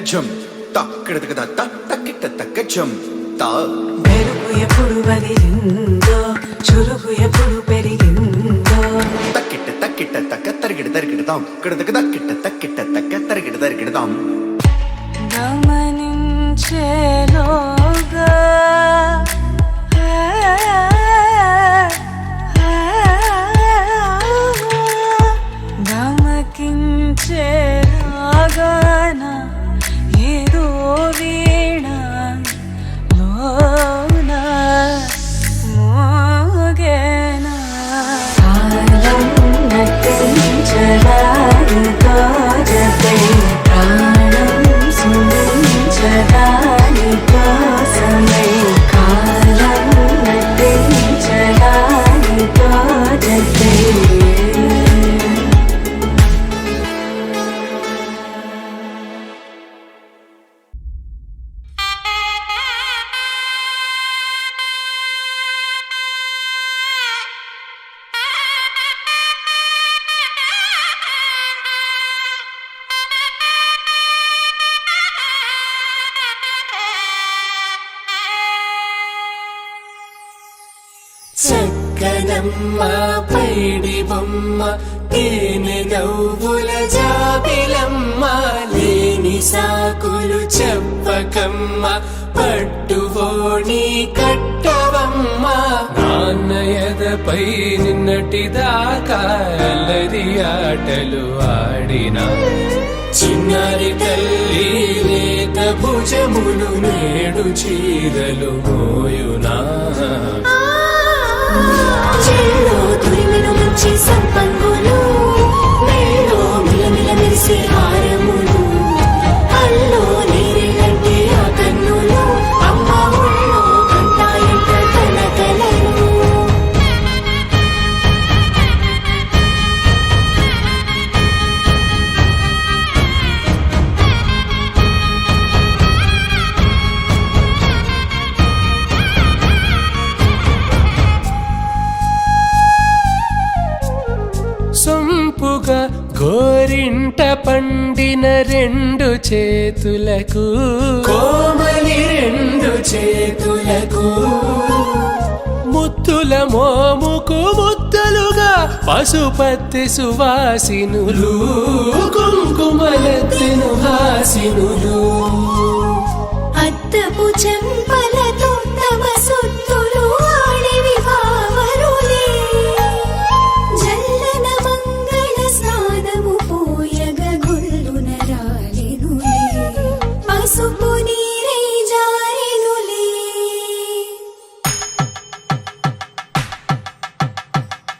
జం తక్కిడతకద తక్కిట తక్క జం తా మెరుపు ఎప్పుడు వదిలిందో చురుకు ఎప్పుడు పెరిగిందో తక్కిట తక్కిట తక్క తరిగిడ తరిగిడదాం కిడతక తక్కిట తక్కిట తక్క తరిగిడ తరిగిడదాం గమనించేలోగా గమకించేలాగాన ఏదో వీణ లోన మోగేనా కాలం నటించడానితో జతే ప్రాణం సుంచడాని కోసమై కాలం నటించడానితో జతే చక్కనమ్మ పైడి బొమ్మ తేనె నవ్వుల జాబిలమ్మ లేని సాకులు చెప్పకమ్మ పట్టువోణి కట్టవమ్మ నాన్నయదపై నిన్నటిదాకా అల్లరి ఆటలు ఆడినా చిన్నారి తల్లి లేత భుజములు నేడు చీరలు మోయునా చెల్లో తురిమిన మంచి సంపంగులు మెల్లో మిలమిల మెరిసే హారములు అల్లో నీరేలంటే ఆ కన్నులు అమ్మ ఒళ్ళో కంటాయంట తన కలలు సొంపుగా గోరింట పండిన రెండు చేతులకు కోమలి రెండు చేతులకు ముత్తుల మోముకు ముద్దలుగా పశుపత్తి సువాసినులు కుంకుమలెత్తిను హాసినులు అద్దపు చెంపలతో తమ సొత్తులు ఆడివి వావరులే జల్లన మంగళ స్నానము పోయగ గొల్లున రాలినులే పసుపు నీరై జారినులే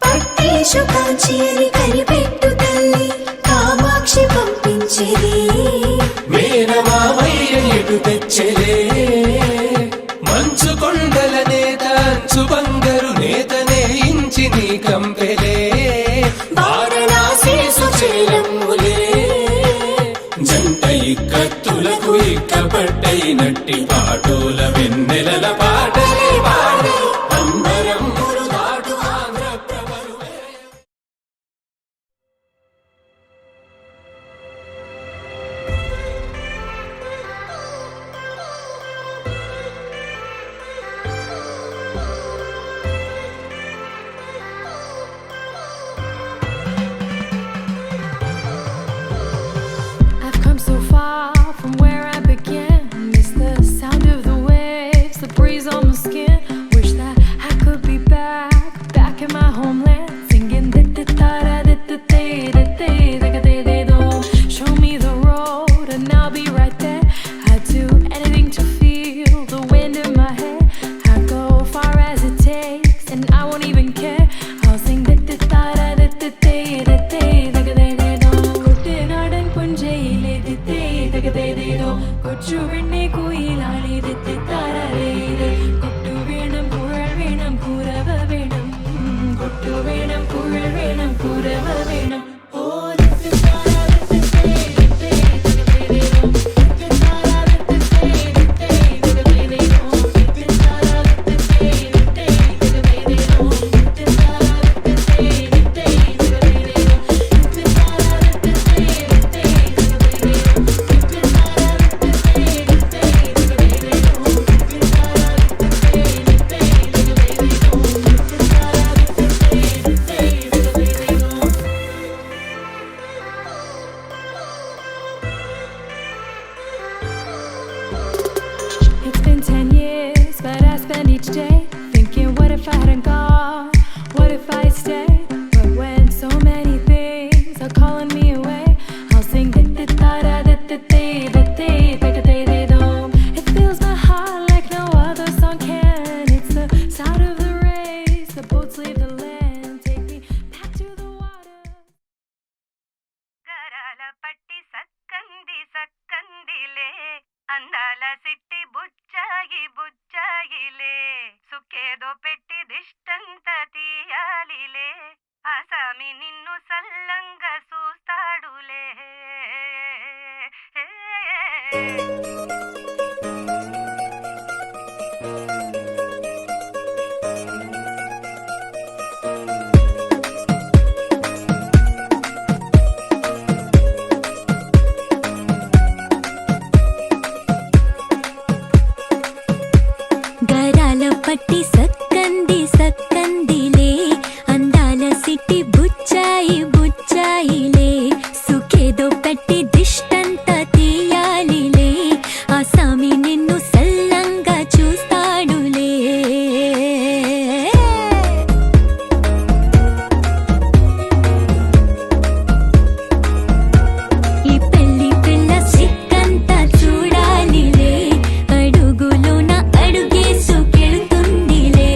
పట్టేషు కాంచి అని కనిపెట్టు తల్లి కామాక్షి పంపించేది మేనమామయ్య ఎటు తెచ్చలే మంచు కొండల నేత అంచు బంగారు నేతనే ఇంచి నీ కంపెలే వారణాసి సుచేలమ్ములే జంట ఇక్కత్తులకు ఇక్కపట్టైనట్టి పాటోల వెన్నెలల పాటలే పాడే అంబరమ్ములు దాటు Andhra ప్రభలు I've come so far from where I began. It's the sound of the waves each day, thinking, what if I hadn't gone? What if I stayed? But when so many things are calling me away, I'll sing it fills my heart like no other song can. It's the start of the race, the boats leave the land, take me back to the water. గరాల పట్టి సక్కంది సక్కందిలే అందాల సిట్టి బుచ్చాయి బుచ్చాయిలే సుక్కేదో పెట్టి దిష్టంత తీయాలిలే ఆసామి నిన్ను సల్లంగా చూస్తాడులే గరాల పట్టి సక్కంది సక్కందిలే అందాల సిట్టి బుచ్చాయి బుచ్చాయిలే సుఖేదో పెట్టి దిష్టంత తీయాలిలే ఆసామి నిన్ను సల్లంగా చూస్తాడులే ఈ పెళ్లి పిల్ల సిక్కంతా చూడాలిలే అడుగులోన అడుగేసుకెళ్తుందిలే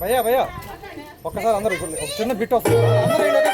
భయ్యా భయ్యా ఒక్కసారి అందరూ ఒక చిన్న బిట్ వస్తుంది అందరూ